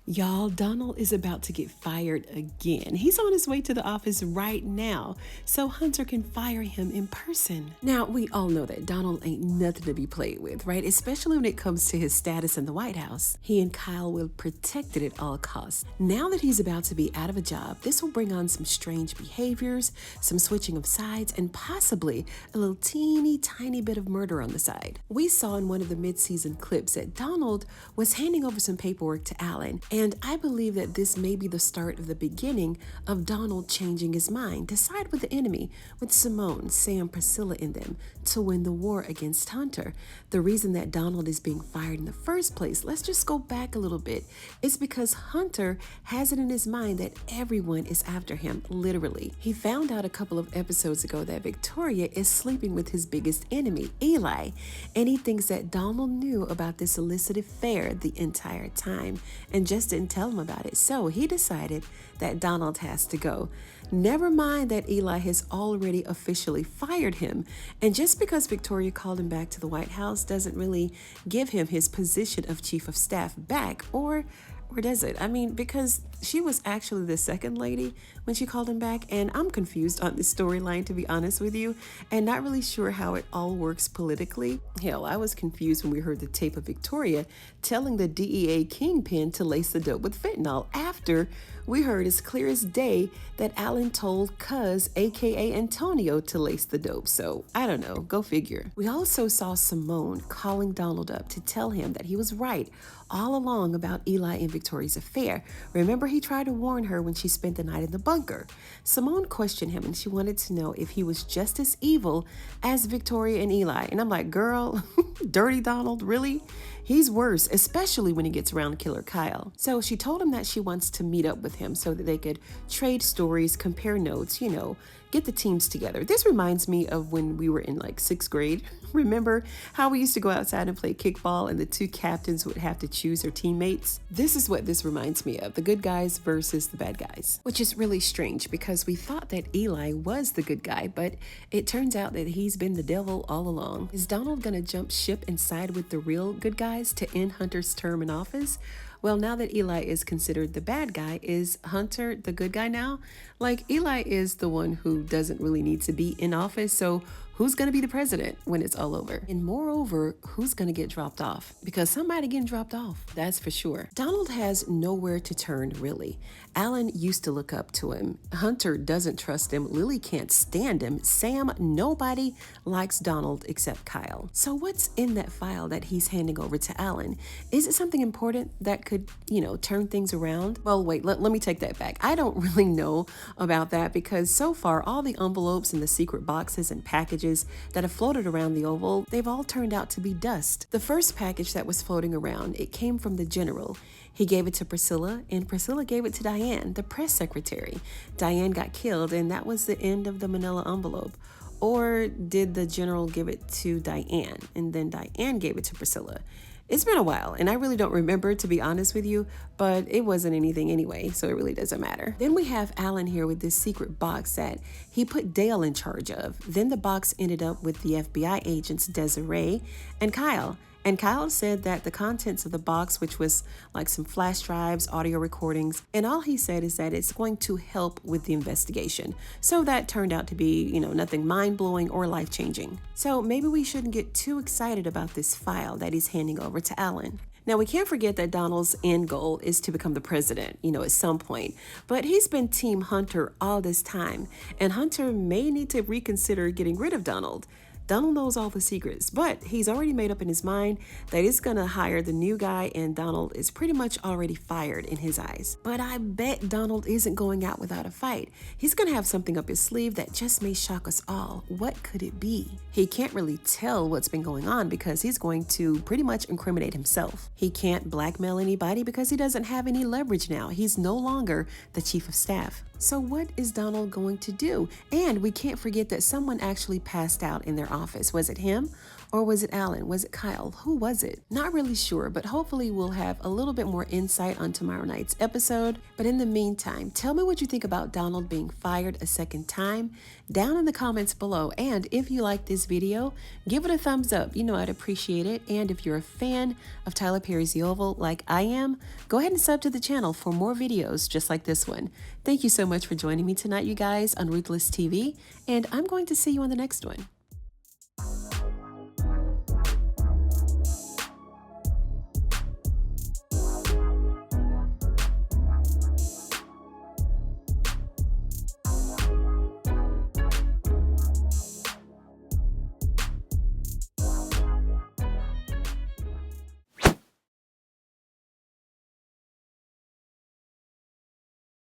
Y'all, Donald is about to get fired again. He's on his way to the office right now, so Hunter can fire him in person. Now, we all know that Donald ain't nothing to be played with, right? Especially when it comes to his status in the White House. He and Kyle will protect it at all costs. Now that he's about to be out of a job, this will bring on some strange behaviors, some switching of sides, and possibly a little teeny tiny bit of murder on the side. We saw in one of the mid-season clips that Donald was handing over some paperwork to Alan, and I believe that this may be the start of the beginning of Donald changing his mind to side with the enemy, with Simone, Sam, Priscilla in them, to win the war against Hunter. The reason that Donald is being fired in the first place, let's just go back a little bit, is because Hunter has it in his mind that everyone is after him, literally. He found out a couple of episodes ago that Victoria is sleeping with his biggest enemy, Eli, and he thinks that Donald knew about this illicit affair the entire time and just didn't tell him about it. So he decided that Donald has to go. Never mind that Eli has already officially fired him. And just because Victoria called him back to the White House doesn't really give him his position of chief of staff back, or does it? I mean, because she was actually the second lady when she called him back, and I'm confused on this storyline, to be honest with you, and not really sure how it all works politically. Hell, I was confused when we heard the tape of Victoria telling the DEA kingpin to lace the dope with fentanyl after we heard as clear as day that Alan told Cuz, aka Antonio, to lace the dope. So I don't know, go figure. We also saw Simone calling Donald up to tell him that he was right all along about Eli and Victoria's affair. Remember, he tried to warn her when she spent the night in the bunker. Simone questioned him and she wanted to know if he was just as evil as Victoria and Eli. And I'm like, girl, dirty Donald, really? He's worse, especially when he gets around Killer Kyle. So she told him that she wants to meet up with him so that they could trade stories, compare notes, get the teams together. This reminds me of when we were in like 6th grade. Remember how we used to go outside and play kickball and the two captains would have to choose their teammates? This is what this reminds me of, the good guys versus the bad guys, which is really strange because we thought that Eli was the good guy, but it turns out that he's been the devil all along. Is Donald gonna jump ship and side with the real good guys to end Hunter's term in office? Well, now that Eli is considered the bad guy, is Hunter the good guy now? Like, Eli is the one who doesn't really need to be in office, so who's going to be the president when it's all over? And moreover, who's going to get dropped off? Because somebody getting dropped off, that's for sure. Donald has nowhere to turn, really. Alan used to look up to him. Hunter doesn't trust him. Lily can't stand him. Sam, nobody likes Donald except Kyle. So what's in that file that he's handing over to Alan? Is it something important that could, turn things around? Well, wait, let me take that back. I don't really know about that because so far all the envelopes and the secret boxes and packages that have floated around the Oval, they've all turned out to be dust. The first package that was floating around, it came from the general. He gave it to Priscilla, and Priscilla gave it to Diane, the press secretary. Diane got killed, and that was the end of the manila envelope. Or did the general give it to Diane, and then Diane gave it to Priscilla? It's been a while, and I really don't remember, to be honest with you, but it wasn't anything anyway, so it really doesn't matter. Then we have Alan here with this secret box that he put Dale in charge of. Then the box ended up with the FBI agents Desiree and Kyle. And Kyle said that the contents of the box, which was like some flash drives, audio recordings, and all he said is that it's going to help with the investigation. So that turned out to be, nothing mind-blowing or life-changing. So maybe we shouldn't get too excited about this file that he's handing over to Alan. Now, we can't forget that Donald's end goal is to become the president, at some point. But he's been Team Hunter all this time, and Hunter may need to reconsider getting rid of Donald. Donald knows all the secrets, but he's already made up in his mind that he's gonna hire the new guy, and Donald is pretty much already fired in his eyes. But I bet Donald isn't going out without a fight. He's gonna have something up his sleeve that just may shock us all. What could it be? He can't really tell what's been going on because he's going to pretty much incriminate himself. He can't blackmail anybody because he doesn't have any leverage now. He's no longer the chief of staff. So what is Donald going to do? And we can't forget that someone actually passed out in their office. Was it him? Or was it Alan? Was it Kyle? Who was it? Not really sure, but hopefully we'll have a little bit more insight on tomorrow night's episode. But in the meantime, tell me what you think about Donald being fired a second time down in the comments below. And if you like this video, give it a thumbs up. You know I'd appreciate it. And if you're a fan of Tyler Perry's The Oval like I am, go ahead and sub to the channel for more videos just like this one. Thank you so much for joining me tonight, you guys, on Ruthless TV, and I'm going to see you on the next one.